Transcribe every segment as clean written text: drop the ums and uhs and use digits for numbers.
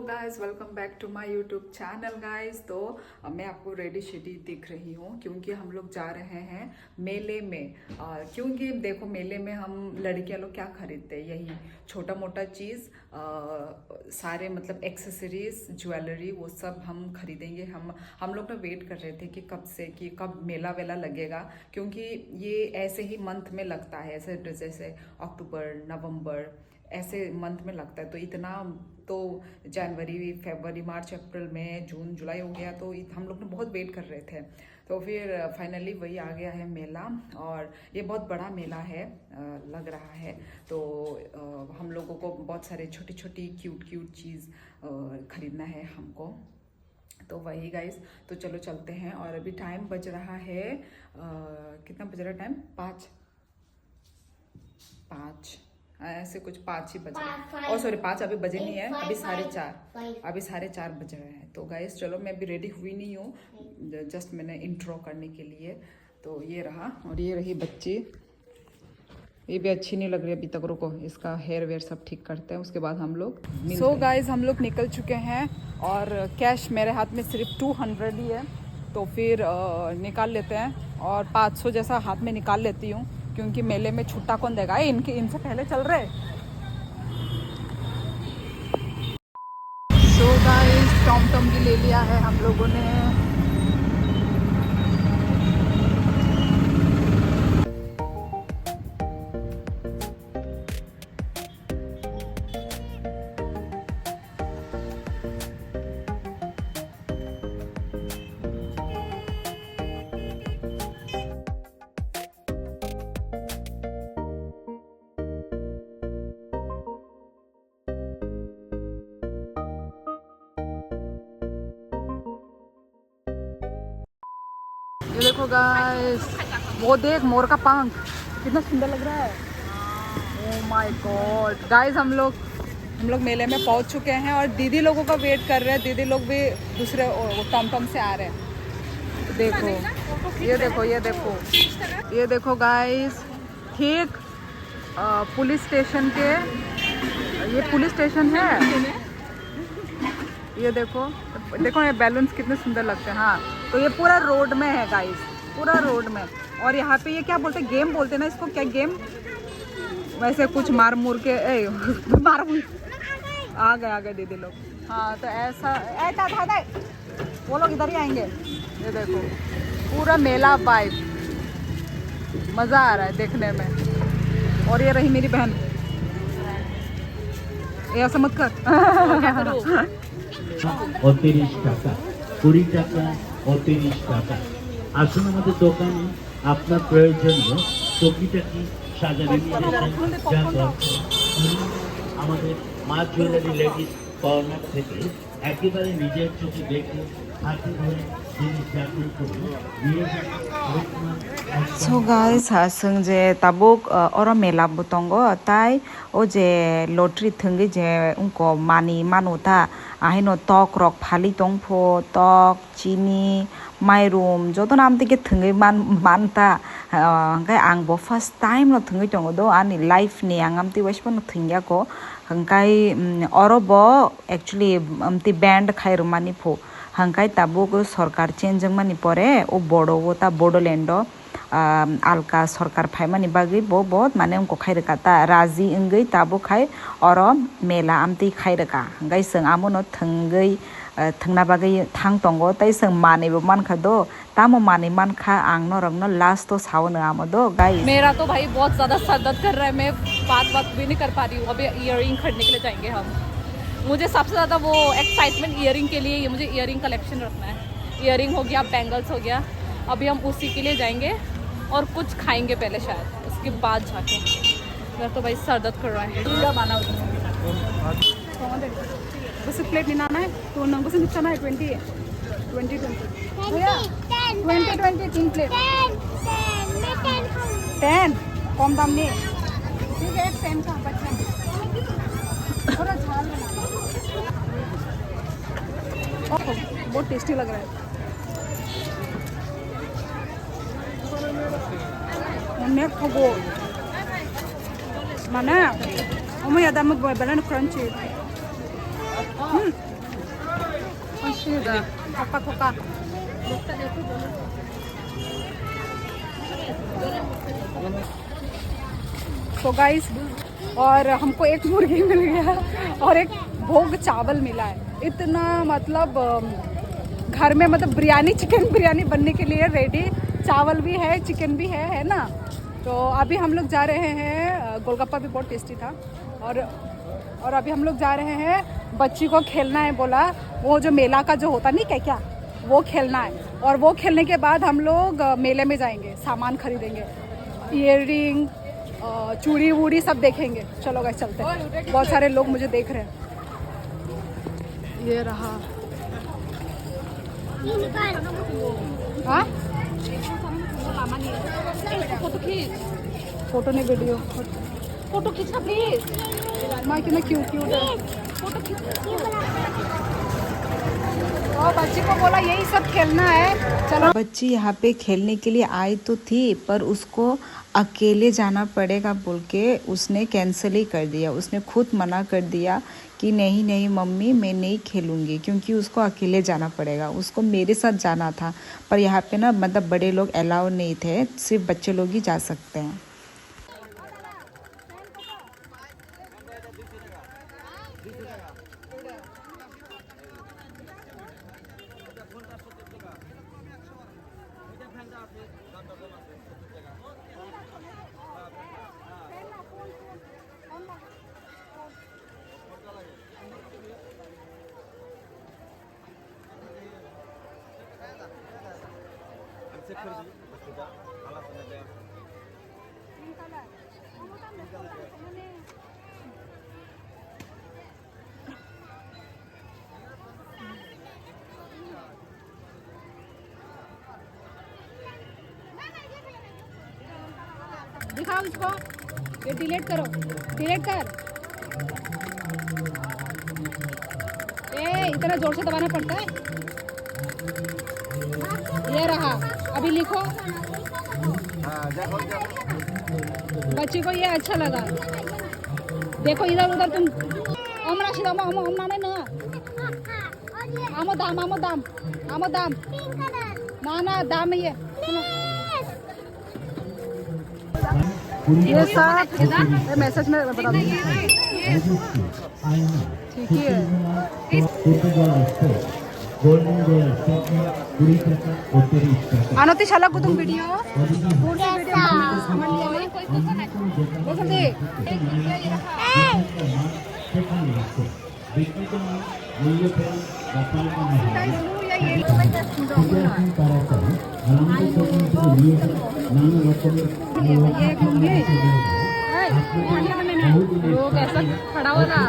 Guys, welcome back to my YouTube channel guys. तो मैं आपको रेडी शेडी दिख रही हूँ क्योंकि हम लोग जा रहे हैं मेले में। क्योंकि देखो, मेले में हम लड़कियां लोग क्या खरीदते हैं, यही छोटा मोटा चीज़, सारे मतलब एक्सेसरीज, ज्वेलरी, वो सब हम खरीदेंगे। हम लोग ना वेट कर रहे थे कि कब मेला वेला लगेगा, क्योंकि ये ऐसे ही मंथ में लगता है, ऐसे जैसे अक्टूबर, नवंबर ऐसे मंथ में लगता है। तो इतना तो जनवरी, फरवरी, मार्च, अप्रैल, मई, जून, जुलाई हो गया, तो हम लोग ने बहुत वेट कर रहे थे। तो फिर फाइनली वही आ गया है मेला, और ये बहुत बड़ा मेला है लग रहा है। तो हम लोगों को बहुत सारे छोटी छोटी क्यूट क्यूट चीज़ खरीदना है हमको। तो वही गाइस, तो चलो चलते हैं। और अभी टाइम बज रहा है कितना बज रहा है टाइम? 5 ऐसे कुछ 5 ही बज रहे हैं। और सॉरी, 5 अभी बजे नहीं है, अभी 4:30 बज रहे हैं। तो गाइस चलो, मैं अभी रेडी हुई नहीं हूँ, जस्ट मैंने इंट्रो करने के लिए। तो ये रहा, और ये रही बच्ची, ये भी अच्छी नहीं लग रही अभी तक। रुको, इसका हेयर वेयर सब ठीक करते हैं, उसके बाद हम लोग सो गाइस हम लोग निकल चुके हैं। और कैश मेरे हाथ में सिर्फ 200 ही है, तो फिर निकाल लेते हैं। और 500 जैसा हाथ में निकाल लेती हूँ, क्योंकि मेले में छुट्टा कौन देगा। इनसे पहले चल रहे। सो गाइस, टॉम भी ले लिया है हम लोगों ने। ये देखो गाइस, वो देख, मोर का पंख कितना सुंदर लग रहा है। ओह माय गॉड गाइस, हम लोग मेले में पहुंच चुके हैं, और दीदी लोगों का वेट कर रहे हैं। दीदी लोग भी दूसरे टॉम से आ रहे हैं। देखो, ये देखो गाइस, ठीक पुलिस स्टेशन के, ये पुलिस स्टेशन है। ये देखो ये बैलून्स कितने सुंदर लगते हैं। हाँ, तो ये पूरा रोड में है गाइस, पूरा रोड में। और यहाँ पे ये क्या बोलते हैं, गेम बोलते हैं ना इसको, क्या गेम, वैसे कुछ मार मुर के आ गए दीदी लोग। हाँ, तो ऐसा वो लोग इधर ही आएंगे। ये देखो, पूरा मेला वाइब, मज़ा आ रहा है देखने में। और ये रही मेरी बहन, ये ऐसा मत कर। 30 টাকা, 20 টাকা, 30 টাকা। আসুন আমাদের দোকানে আপনার প্রয়োজনীয় টুকিটাকি সাজানো নিয়ে আমাদের মা জুয়েলারি লেডিস কর্নার থেকে একেবারে নিজের চোখে দেখে হাতে ধরে জিনিস যাচাই করে নিয়ে যান। So guys, sengje tabuk oro mela butongo tai o je lottery thungi je unko mani manuta ahino tok rok phali tongpho tok chini mairum joto nam tike thungi manta hangkai ang bo first time no thungi tongo do ani life ni angam ti washpo no thungya ko hangkai oro bo actually amti band khai rumani pho hangkai tabuk sarkar change mani pore o bodo o ta Bodoland आलका सरकार फाइमानी बागी बहुत माने उनको खाई रखा था राजी इंगई ताबो खाई और मेला आमती खाई रखा गई संग आमोनो थंगई थंगना बागी थांग तंगो तई संग माने बो मान खा दो तामो माने मान खा आंगनो रंगनो लास्ट तो सावन आमो दो गाइस। मेरा तो भाई बहुत ज़्यादा सर दर्द कर रहा है, मैं बात भी नहीं कर पा रही हूँ। अभी ईयरिंग खरीदने के लिए जाएंगे हम। मुझे सबसे ज़्यादा वो एक्साइटमेंट ईयरिंग के लिए, मुझे ईयरिंग कलेक्शन रखना है। ईयरिंग हो गया, बैंगल्स हो गया, अभी हम उसी के लिए जाएंगे और कुछ खाएंगे पहले शायद, उसके बाद जाके। मेरा तो भाई सर दर्द कर रहा है। बस प्लेट निनाना है तो नंबर से निचाना है 20 3 प्लेट 10 कम दाम नहीं, ठीक है 10 का बच्चा थोड़ा झाल बनाना। बहुत टेस्टी लग रहा है। Nekko mana? Omo ya damu boy balan crunchy. थोका थोका। तो गाइस, और हमको एक मुर्गी मिल गया और एक भोग चावल मिला है। इतना मतलब घर में मतलब बिरयानी, चिकन बिरयानी बनने के लिए रेडी। चावल भी है, चिकन भी है ना। तो अभी हम लोग जा रहे हैं, गोलगप्पा भी बहुत टेस्टी था। और अभी हम लोग जा रहे हैं, बच्ची को खेलना है बोला, वो जो मेला का जो होता नहीं क्या वो खेलना है। और वो खेलने के बाद हम लोग मेले में जाएंगे, सामान खरीदेंगे, ईयररिंग, चूड़ी वूड़ी सब देखेंगे। चलो गाइस चलते हैं, बहुत सारे लोग मुझे देख रहे हैं। ये रहा। हाँ फोटो नहीं, वीडियो। फोटो खींचना प्लीज। माँ कितना क्यूट है। फोटो और बच्ची को बोला यही सब खेलना है। चलो। बच्ची यहाँ पे खेलने के लिए आई तो थी, पर उसको अकेले जाना पड़ेगा बोल के उसने कैंसिल ही कर दिया। उसने खुद मना कर दिया कि नहीं नहीं मम्मी, मैं नहीं खेलूँगी, क्योंकि उसको अकेले जाना पड़ेगा। उसको मेरे साथ जाना था, पर यहाँ पे ना मतलब बड़े लोग अलाउ नहीं थे, सिर्फ बच्चे लोग ही जा सकते हैं। दिखाओ इसको, ये डिलीट करो, डिलीट कर। इतना जोर से दबाना पड़ता है। ये रहा, अभी लिखो। बच्चे को ये अच्छा लगा। देखो इधर उधर तुम ओम राशि ओम ओम ओम नामे ना आमो दाम आमो दाम आमो दाम ना दाम ये सब मैसेज में बता दीजिए। ठीक है। आनोती शाला को तुम वीडियो लोग ऐसा खड़ा होगा।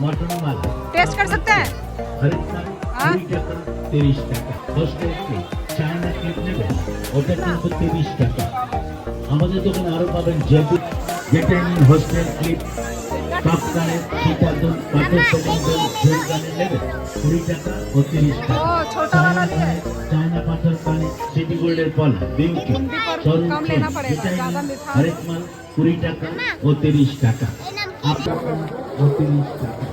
मटन वाला टेस्ट कर सकते हैं। हाँ? 30 টাকা 10 টাকা চায়না ক্লিপ নেবেন, ওটা কিন্তু 30 টাকা। আমাদের দোকানে আরো পাবেন জেটেনিং হোস্টেল ক্লিপ, টপকানের সীতাদন, পাথর সেকেন্ডের ঝুলকানের নেবেন 20 টাকা ও 30 টাকা। চায়না পাথর কানে সিটি গোল্ডের পলা বিউটি সরুন হরেক মাল 20 টাকা ও 30 টাকা। আপনার 30 টাকা।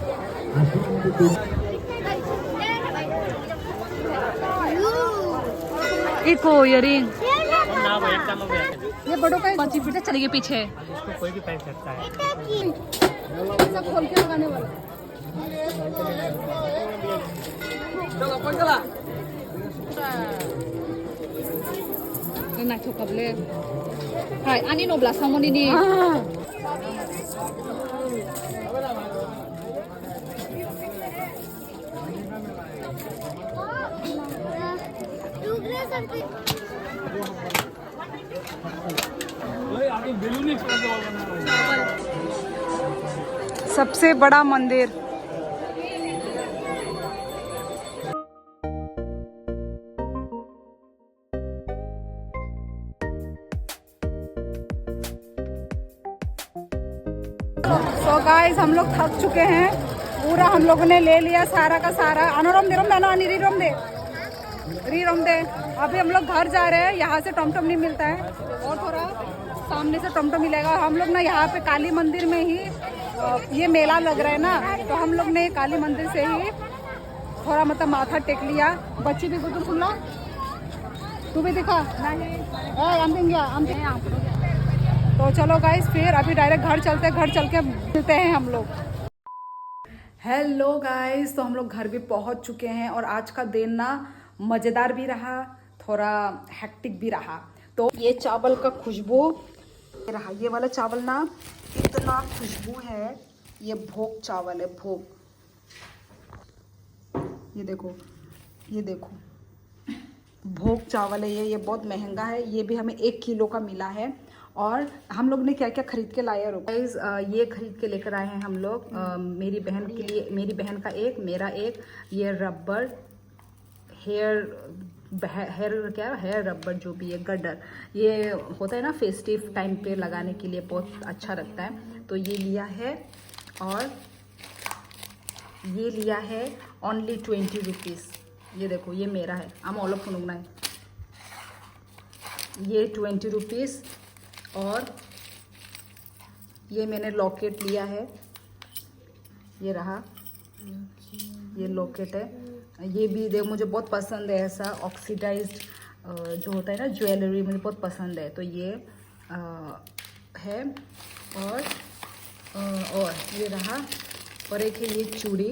एक इयरिंग ये बड़ों का बच्ची पीछे चली गई पीछे। इसको कोई भी पहन सकता है। सब खोल के लगाने वाला। Nak cakap boleh. Hai, ani no belas sama ni. सबसे बड़ा मंदिर। तो गाइस हम लोग थक चुके हैं पूरा। हम लोगों ने ले लिया सारा का सारा। अनोरम दे रीरोम दे। अभी हम लोग घर जा रहे हैं। यहाँ से टमटम नहीं मिलता है और थोड़ा सामने से टमटम मिलेगा। हम लोग ना यहाँ पे काली मंदिर में ही ये मेला लग रहा है ना, तो हम लोग ने काली मंदिर से ही थोड़ा मतलब माथा टेक लिया। बच्ची भी गुजर सुन लो, तू भी दिखा। तो चलो गाइस फिर अभी डायरेक्ट घर चलते हैं। घर चल के मिलते हैं हम लोग। हेलो गाइस, तो हम लोग घर भी पहुंच चुके हैं और आज का दिन ना मज़ेदार भी रहा, थोड़ा हेक्टिक भी रहा। तो ये चावल का खुशबू रहा, ये वाला चावल ना इतना खुशबू है। ये भोग चावल है, भोग। ये देखो भोग चावल है ये बहुत महंगा है। ये भी हमें 1 किलो का मिला है। और हम लोग ने क्या क्या खरीद के लाया गाइस, ये खरीद के लेकर आए हैं हम लोग मेरी बहन के लिए, मेरी बहन का एक, मेरा एक। ये रबर हेयर रबर जो भी है, गडर, ये होता है ना फेस्टिव टाइम पे लगाने के लिए, बहुत अच्छा लगता है। तो ये लिया है। और ये लिया है ओनली 20 रुपीज़। ये देखो ये मेरा है। आम ऑल फुनुगना है। ये 20 रुपीज़। और ये मैंने लॉकेट लिया है, ये रहा, ये लॉकेट है। ये भी देख मुझे बहुत पसंद है, ऐसा ऑक्सीडाइज्ड जो होता है ना ज्वेलरी, मुझे बहुत पसंद है। तो ये है। और ये रहा। और एक है ये चूड़ी,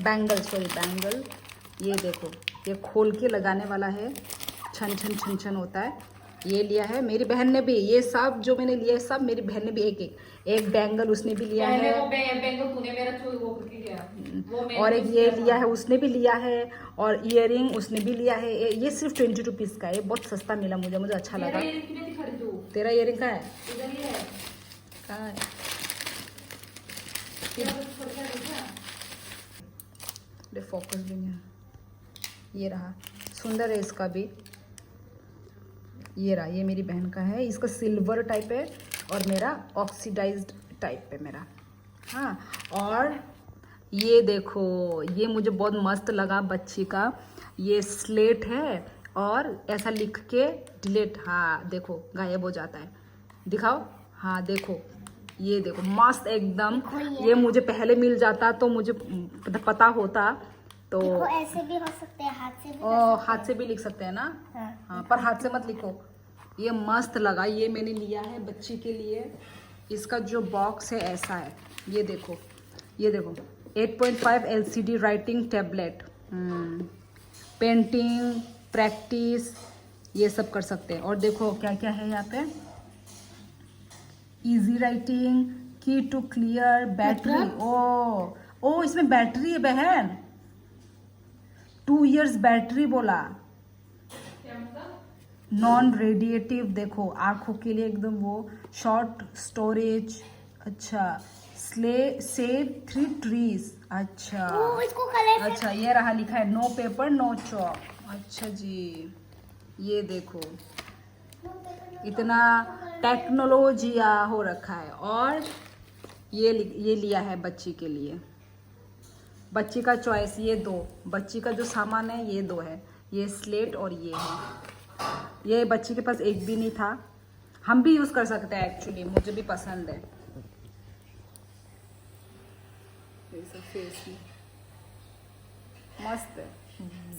बैंगल। ये देखो ये खोल के लगाने वाला है, छन छन होता है। ये लिया है मेरी बहन ने भी। ये सब जो मैंने लिया है सब मेरी बहन ने भी एक बैंगल उसने भी लिया है। वो बैंगल तूने मेरा वो लिया। और एक ये लिया है, उसने भी लिया है। और ईयरिंग उसने भी लिया है। ये सिर्फ 20 रुपीज़ का है। बहुत सस्ता मिला मुझे अच्छा लगा। तेरा ईयरिंग का है? कहाँ है? फोकस भी नहीं। ये रहा, सुंदर है इसका भी। ये रहा, ये मेरी बहन का है। इसका सिल्वर टाइप है और मेरा ऑक्सीडाइज्ड टाइप है मेरा। हाँ, और ये देखो ये मुझे बहुत मस्त लगा बच्ची का। ये स्लेट है और ऐसा लिख के डिलीट, हाँ देखो गायब हो जाता है। दिखाओ, हाँ देखो, ये देखो मस्त एकदम। ये मुझे पहले मिल जाता तो मुझे पता होता। तो ऐसे भी हो सकते हैं, हाथ से भी लिख सकते हैं ना। हाँ, पर हाथ से मत लिखो। ये मस्त लगा, ये मैंने लिया है बच्ची के लिए। इसका जो बॉक्स है ऐसा है। ये देखो 8.5 LCD writing tablet, painting practice ये सब कर सकते हैं। और देखो क्या क्या है यहाँ पे, इजी राइटिंग, की टू क्लियर, बैटरी। ओ इसमें बैटरी है बहन, 2 years बैटरी बोला। नॉन रेडिएटिव, देखो आंखों के लिए एकदम वो, शॉर्ट स्टोरेज। अच्छा, सेव 3 trees। अच्छा इसको कलर अच्छा, ये रहा लिखा है नो पेपर नो चॉक। अच्छा जी, ये देखो इतना टेक्नोलॉजिया हो रखा है। और ये लिया है बच्ची के लिए, बच्ची का चॉइस। ये 2 बच्ची का जो सामान है ये 2 है, ये स्लेट और ये है। ये बच्ची के पास एक भी नहीं था। हम भी यूज़ कर सकते हैं एक्चुअली, मुझे भी पसंद है। फेस में मस्त है।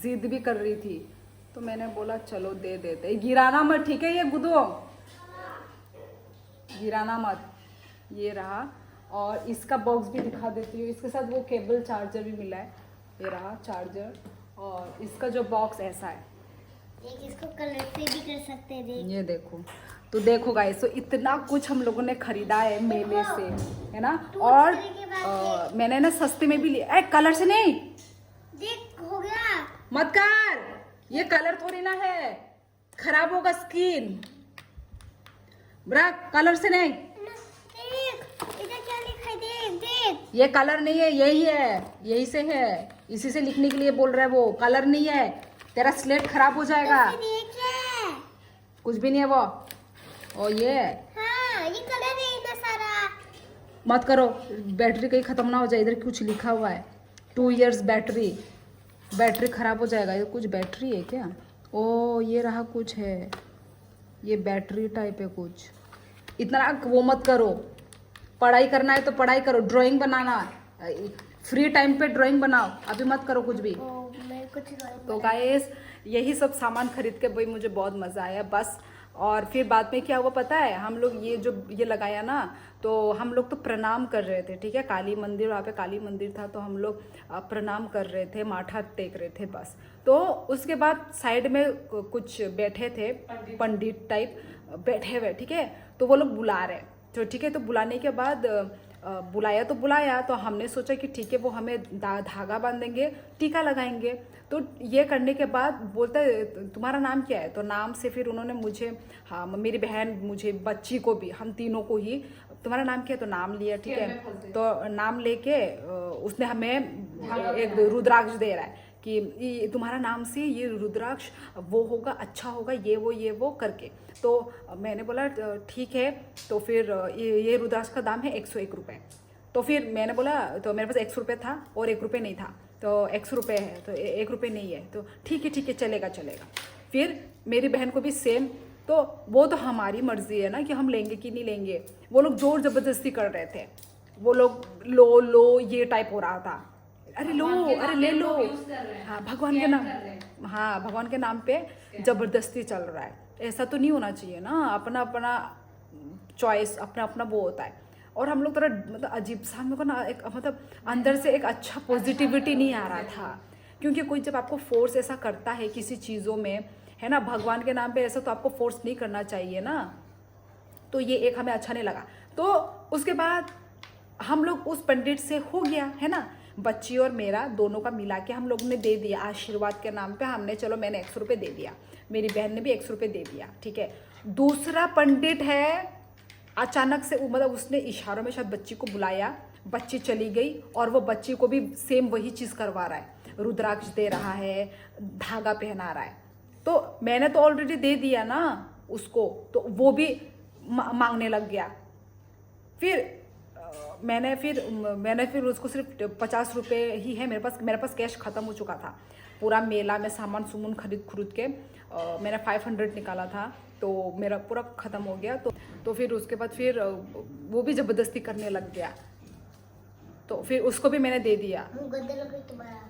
जिद भी कर रही थी तो मैंने बोला चलो दे देते। गिराना मत, ठीक है? ये गुदो गिराना मत। ये रहा। और इसका बॉक्स भी दिखा देती हूँ। इसके साथ वो केबल चार्जर भी मिला है, ये रहा चार्जर। और इसका जो बॉक्स ऐसा है, देख इसको कलर से भी कर सकते हैं। देख ये देखो। तो देखो गाइस, तो इतना कुछ हम लोगों ने खरीदा है मेले से, है ना। और मैंने ना सस्ते में भी लिया। कलर से नहीं, देख हो गया। मत कर, ये कलर थोड़ी ना है, खराब होगा स्किन। ब्रा, कलर से नहीं। देख इधर क्या लिखा है, देख देख। ये कलर नहीं है, यही है, यही से है, इसी से लिखने के लिए बोल रहा है वो। कलर नहीं है, तेरा स्लेट खराब हो जाएगा। देख क्या है? कुछ भी नहीं है वो। और ये हाँ ये कलर है इतना सारा। मत करो, बैटरी कहीं खत्म ना हो जाए। इधर कुछ लिखा हुआ है 2 years बैटरी, बैटरी खराब हो जाएगा। ये कुछ बैटरी है क्या? ओ ये रहा कुछ है, ये बैटरी टाइप है कुछ। इतना वो मत करो, पढ़ाई करना है तो पढ़ाई करो, ड्राइंग बनाना, फ्री टाइम पे ड्राइंग बनाओ, अभी मत करो कुछ भी। ओ मैं कुछ तो गाइस यही सब सामान खरीद के भाई मुझे बहुत मज़ा आया बस। और फिर बाद में क्या हुआ पता है, हम लोग ये लगाया ना, तो हम लोग तो प्रणाम कर रहे थे, ठीक है। काली मंदिर, वहाँ पे काली मंदिर था, तो हम लोग प्रणाम कर रहे थे, माथा टेक रहे थे बस। तो उसके बाद साइड में कुछ बैठे थे पंडित टाइप बैठे हुए, ठीक है। तो वो लोग बुला रहे, तो ठीक है। तो बुलाने के बाद बुलाया तो बुलाया, तो हमने सोचा कि ठीक है वो हमें धागा बांधेंगे, टीका लगाएंगे। तो ये करने के बाद बोलता है तुम्हारा नाम क्या है? तो नाम से फिर उन्होंने मुझे, हाँ मेरी बहन, मुझे, बच्ची को भी, हम तीनों को ही तुम्हारा नाम क्या है? तो नाम लिया, ठीक है। तो नाम लेके उसने हमें एक रुद्राक्ष दे रहा है कि तुम्हारा नाम से ये रुद्राक्ष वो होगा, अच्छा होगा, ये वो करके। तो मैंने बोला ठीक है। तो फिर ये रुद्राक्ष का दाम है 101 रुपये। तो फिर मैंने बोला, तो मेरे पास 100 रुपये था और 1 रुपये नहीं था, तो 100 रुपये है, तो 1 रुपये नहीं है, तो ठीक है चलेगा। फिर मेरी बहन को भी सेम। तो वो तो हमारी मर्जी है ना कि हम लेंगे कि नहीं लेंगे। वो लोग जोर ज़बरदस्ती कर रहे थे, वो लोग लो ये टाइप हो रहा था। अरे लो, अरे ले लो। हाँ भगवान के नाम, हाँ भगवान के नाम पे ज़बरदस्ती चल रहा है। ऐसा तो नहीं होना चाहिए ना, अपना अपना चॉइस, अपना अपना वो होता है। और हम लोग थोड़ा मतलब अजीब सा, हम लोग को ना एक मतलब अंदर से एक अच्छा पॉजिटिविटी नहीं आ रहा था। क्योंकि कोई जब आपको फोर्स ऐसा करता है किसी चीज़ों में, है ना, भगवान के नाम पे ऐसा, तो आपको फोर्स नहीं करना चाहिए ना। तो ये एक हमें अच्छा नहीं लगा। तो उसके बाद हम लोग उस पंडित से हो गया, है ना, बच्ची और मेरा दोनों का मिला के हम लोग ने दे दिया आशीर्वाद के नाम पे। हमने चलो, मैंने 100 रुपये दे दिया, मेरी बहन ने भी 100 रुपये दे दिया, ठीक है। दूसरा पंडित है, अचानक से मतलब उसने इशारों में शायद बच्ची को बुलाया, बच्ची चली गई और वो बच्ची को भी सेम वही चीज़ करवा रहा है, रुद्राक्ष दे रहा है, धागा पहना रहा है। तो मैंने तो ऑलरेडी दे दिया ना उसको, तो वो भी मांगने लग गया। फिर मैंने फिर उसको सिर्फ 50 रुपये ही है मेरे पास कैश ख़त्म हो चुका था। पूरा मेला में सामान सुमन खरीद के मैंने 500 निकाला था, तो मेरा पूरा ख़त्म हो गया। तो फिर उसके बाद फिर वो भी ज़बरदस्ती करने लग गया, तो फिर उसको भी मैंने दे दिया,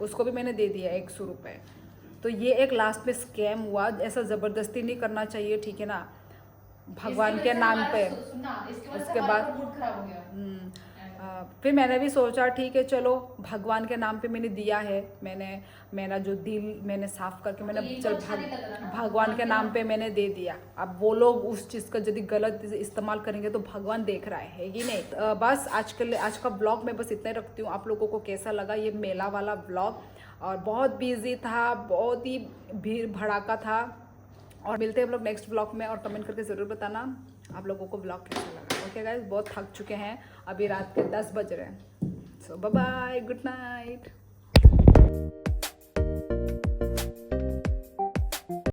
उसको भी मैंने दे दिया 100 रुपये। तो ये एक लास्ट में स्कैम हुआ। ऐसा ज़बरदस्ती नहीं करना चाहिए, ठीक है ना, भगवान के नाम पे। उसके बाद फिर मैंने भी सोचा ठीक है चलो, भगवान के नाम पे मैंने दिया है, मेरा जो दिल मैंने साफ करके मैंने चल भगवान के नाम पे मैंने दे दिया। अब वो लोग उस चीज़ का यदि गलत इस्तेमाल करेंगे तो भगवान देख रहा है कि नहीं। बस आज का ब्लॉग मैं बस इतना ही रखती हूँ। आप लोगों को कैसा लगा ये मेला वाला ब्लॉग? और बहुत बिजी था, बहुत ही भीड़ भड़ाका था। और मिलते हैं हम लोग नेक्स्ट ब्लॉग में, और कमेंट करके ज़रूर बताना आप लोगों को ब्लॉग कैसा लगा। ओके गाइस, बहुत थक चुके हैं, अभी रात के 10 बज रहे हैं। सो बाय बाय, गुड नाइट।